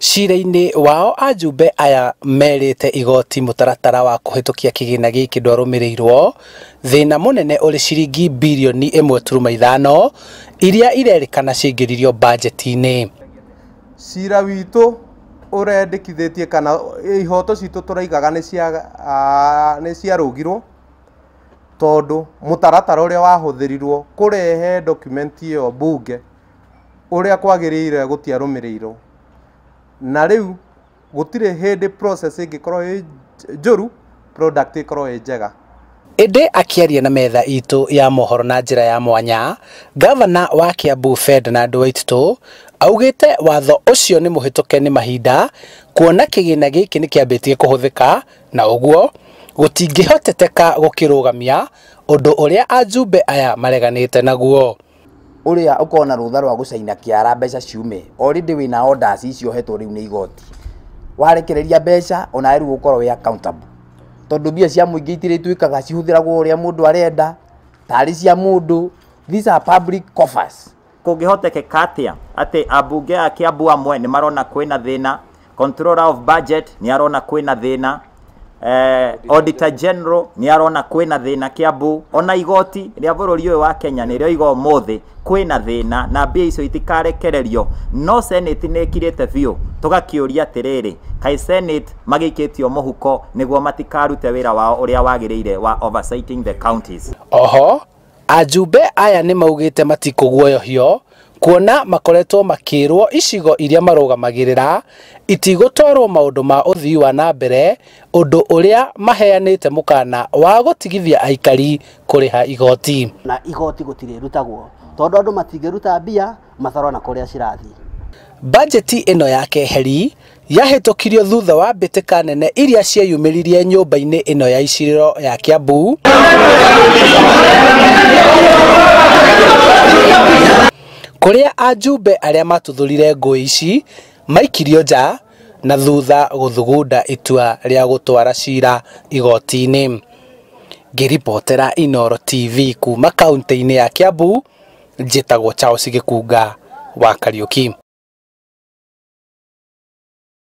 Cira-inĩ wao ajumbe aya merĩte igoti mũtaratara wa kũhĩtũkia kĩgĩna gĩkĩ ndwarũmĩrĩirwo, thĩna mũnene ũrĩ ciringi birioni 1.5 iria irerĩkana cingĩririo bajeti-inĩ. Cira witũ ũrendekithĩtie kana ihoto citũ tũraigaga nĩ ciarũgirwo tondũ mũtaratara ũrĩa wahũthĩrirwo kũrehe document ĩyo bunge ũrĩa kwagĩrĩire gũtiarũmĩrĩirwo, na rĩu gũtirĩ hĩndĩ process ĩngĩkorwo ĩ njũru product ĩkorwo ĩ njega. Ĩndĩ akĩaria na metha itũ ya mohoro na njĩra ya mwanya, gavana wa Kiambu Ferdinand Waititu augĩte watho ũcio nĩ mũhĩtũke nĩ mahinda, kuona kĩgĩna gĩkĩ nĩ kĩambĩtie kũhũthĩka na ũguo gũtingĩhoteteka gũkĩrũgamia ũndũ ũrĩa ajumbe aya mareganĩte naguo. Ũrĩa ũkona rũtha rwa gũcaina kĩara mbeca ciume already wĩna orders icio hetwo rĩu nĩ igoti, warekereria mbeca ona rĩu ũkorwo wĩ accountable, tondũ mbia cia mũingĩ itirĩ ituĩkaga cihũthĩragwo ũrĩa mũndũ arenda, tarĩ cia mũndũ. These are public coffers. Kũngĩhotekeka atĩ ambunge a Kiambu amwe nĩ marona kwĩna thĩna, controller of budget nĩ arona kwĩna thĩna, Auditor General nĩ arona kwĩna thĩna Kiambu, ona igoti rĩa bũrũri ũyũ wa Kenya nĩrĩo igo mũthĩ kwĩna thĩna na mbia icio itikarekererio. No Senate nĩ ĩkirĩte biũ, tũgakĩũria atĩrĩrĩ, kaĩ Senate magĩikĩtio mũhuko nĩguo matikarute wĩra wao ũrĩa wagĩrĩire wa oversighting the counties. Oho ajumbe aya nĩ maugĩte matikũguoyohio, kuona makoretwo makĩrwo icigo iria marũgamagĩrĩra itigũtwarwo maũndũ ma ũthii wa na mbere, ũndũ ũrĩa maheanĩte mũkana wa gũtigithia aikari kũrĩha igoti. Na igoti gũtirĩrutagwo tondũ andũ matingĩruta mbia matarona kũrĩa cirathiĩ. Bajeti ĩno ya keheri yahĩtũkirio thutha wa mbĩtĩka nene iria cieyumĩririe nyũmba-inĩ ĩno ya icirĩro ya Kiambu, kũrĩa ajumbe arĩa matuthũrire ngũĩ ici maikirio nja na thutha gũthugunda itua rĩa gũtwara cira igoti-inĩ. Ngĩribotera Inooro TV kuma kaunti-inĩ ya Kiambu, njĩtagwo Charles Gĩkunga wa Kariũki.